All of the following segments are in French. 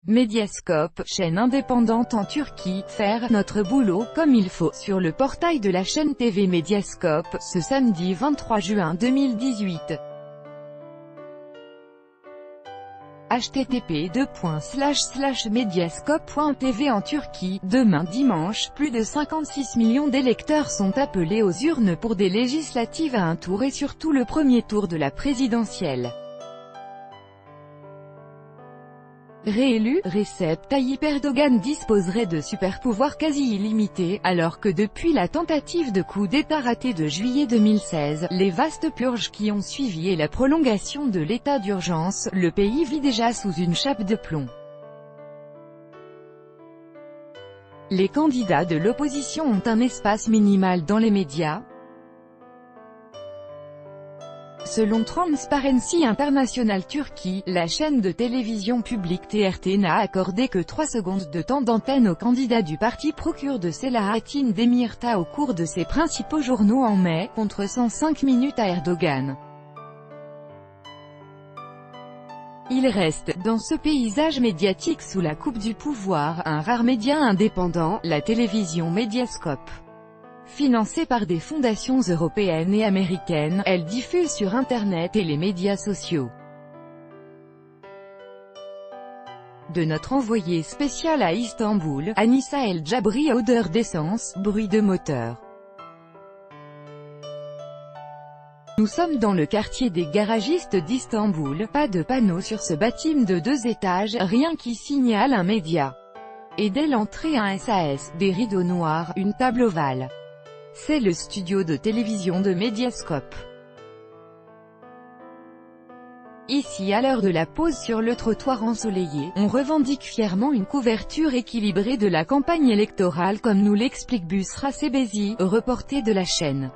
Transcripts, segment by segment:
Mediaskop, chaîne indépendante en Turquie, faire notre boulot comme il faut, sur le portail de la chaîne TV Mediaskop, ce samedi 23 juin 2018. http://mediaskop.tv En Turquie, demain dimanche, plus de 56 millions d'électeurs sont appelés aux urnes pour des législatives à un tour et surtout le premier tour de la présidentielle. Réélu, Recep Tayyip Erdogan disposerait de super-pouvoirs quasi illimités, alors que depuis la tentative de coup d'État ratée de juillet 2016, les vastes purges qui ont suivi et la prolongation de l'état d'urgence, le pays vit déjà sous une chape de plomb. Les candidats de l'opposition ont un espace minimal dans les médias. Selon Transparency International Turquie, la chaîne de télévision publique TRT n'a accordé que 3 secondes de temps d'antenne aux candidats du parti pro-kurde de Selahattin Demirtas au cours de ses principaux journaux en mai, contre 105 minutes à Erdogan. Il reste, dans ce paysage médiatique sous la coupe du pouvoir, un rare média indépendant, la télévision Mediaskop. Financée par des fondations européennes et américaines, elle diffuse sur Internet et les médias sociaux. De notre envoyé spécial à Istanbul, Anissa El Jabri, odeur d'essence, bruit de moteur. Nous sommes dans le quartier des garagistes d'Istanbul, pas de panneau sur ce bâtiment de 2 étages, rien qui signale un média. Et dès l'entrée un SAS, des rideaux noirs, une table ovale. C'est le studio de télévision de Mediaskop. Ici, à l'heure de la pause sur le trottoir ensoleillé, on revendique fièrement une couverture équilibrée de la campagne électorale comme nous l'explique Busra Sebezi, reporter de la chaîne.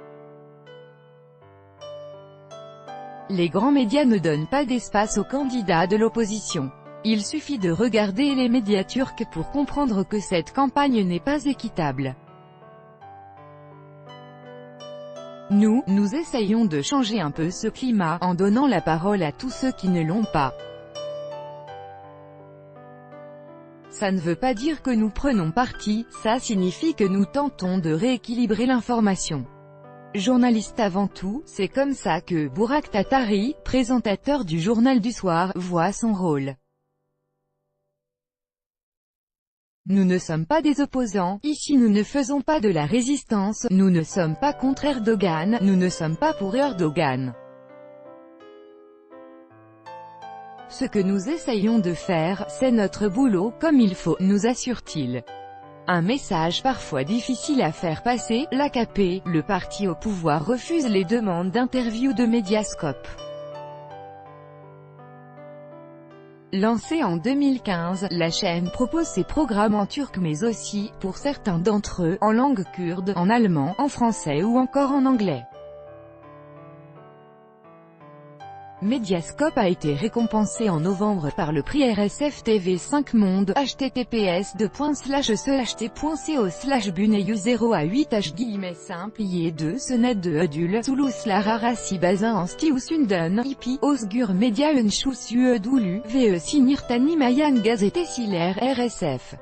Les grands médias ne donnent pas d'espace aux candidats de l'opposition. Il suffit de regarder les médias turcs pour comprendre que cette campagne n'est pas équitable. Nous essayons de changer un peu ce climat, en donnant la parole à tous ceux qui ne l'ont pas. Ça ne veut pas dire que nous prenons parti, ça signifie que nous tentons de rééquilibrer l'information. Journaliste avant tout, c'est comme ça que Burak Tatari, présentateur du Journal du Soir, voit son rôle. Nous ne sommes pas des opposants, ici nous ne faisons pas de la résistance, nous ne sommes pas contre Erdogan, nous ne sommes pas pour Erdogan. Ce que nous essayons de faire, c'est notre boulot comme il faut, nous assure-t-il. Un message parfois difficile à faire passer, l'AKP, le parti au pouvoir refuse les demandes d'interview de Mediaskop. Lancée en 2015, la chaîne propose ses programmes en turc mais aussi, pour certains d'entre eux, en langue kurde, en allemand, en français ou encore en anglais. Mediaskop a été récompensé en novembre par le prix RSF TV 5 Monde, https://ht.co/buneu 0a8h simple ie2 senet de Ödül, Toulouse Lararasi Bazin Ansti Usundan, Ipi, Osgur Media Unchus Uedulu, Ve Sinirtani Mayan Gazete Siler RSF.